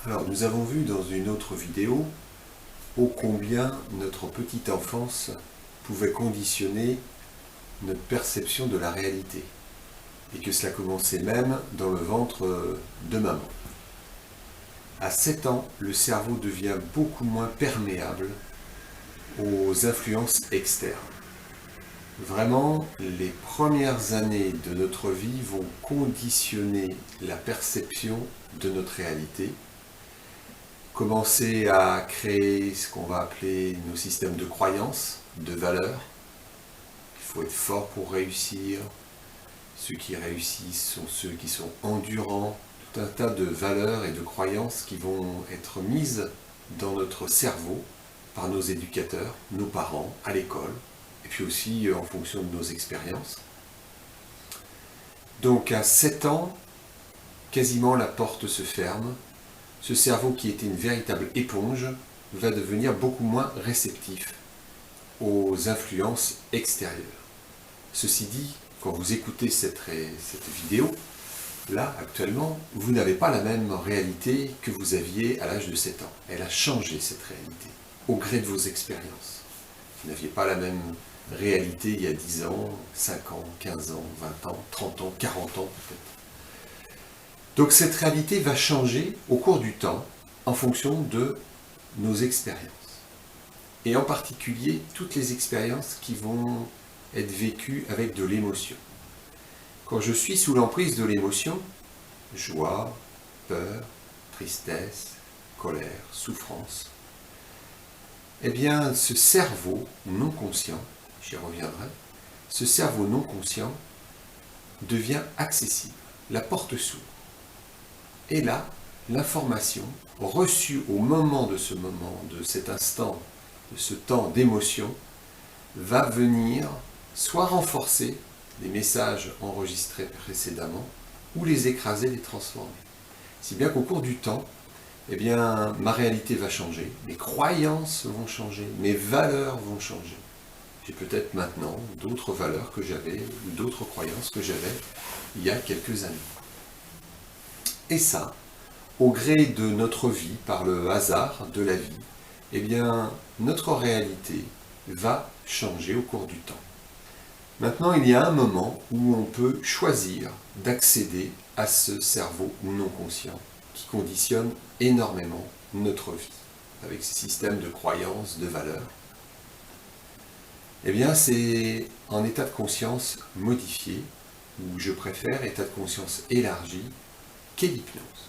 Alors, nous avons vu dans une autre vidéo ô combien notre petite enfance pouvait conditionner notre perception de la réalité, et que cela commençait même dans le ventre de maman. À 7 ans, le cerveau devient beaucoup moins perméable aux influences externes. Vraiment, les premières années de notre vie vont conditionner la perception de notre réalité, commencer à créer ce qu'on va appeler nos systèmes de croyances, de valeurs. Il faut être fort pour réussir. Ceux qui réussissent sont ceux qui sont endurants. Tout un tas de valeurs et de croyances qui vont être mises dans notre cerveau par nos éducateurs, nos parents, à l'école, et puis aussi en fonction de nos expériences. Donc à 7 ans, quasiment la porte se ferme. Ce cerveau qui était une véritable éponge va devenir beaucoup moins réceptif aux influences extérieures. Ceci dit, quand vous écoutez cette vidéo, là, actuellement, vous n'avez pas la même réalité que vous aviez à l'âge de 7 ans. Elle a changé, cette réalité, au gré de vos expériences. Vous n'aviez pas la même réalité il y a 10 ans, 5 ans, 15 ans, 20 ans, 30 ans, 40 ans peut-être. Donc cette réalité va changer au cours du temps en fonction de nos expériences. Et en particulier, toutes les expériences qui vont être vécues avec de l'émotion. Quand je suis sous l'emprise de l'émotion, joie, peur, tristesse, colère, souffrance, eh bien ce cerveau non conscient, j'y reviendrai, ce cerveau non conscient devient accessible, la porte s'ouvre. Et là, l'information reçue au moment, de cet instant, de ce temps d'émotion, va venir soit renforcer les messages enregistrés précédemment, ou les écraser, les transformer. Si bien qu'au cours du temps, eh bien, ma réalité va changer, mes croyances vont changer, mes valeurs vont changer. J'ai peut-être maintenant d'autres valeurs que j'avais, ou d'autres croyances que j'avais il y a quelques années. Et ça, au gré de notre vie, par le hasard de la vie, eh bien, notre réalité va changer au cours du temps. Maintenant, il y a un moment où on peut choisir d'accéder à ce cerveau non conscient qui conditionne énormément notre vie, avec ces systèmes de croyances, de valeurs. Eh bien, c'est en état de conscience modifié, ou je préfère état de conscience élargi, qu'est l'hypnose.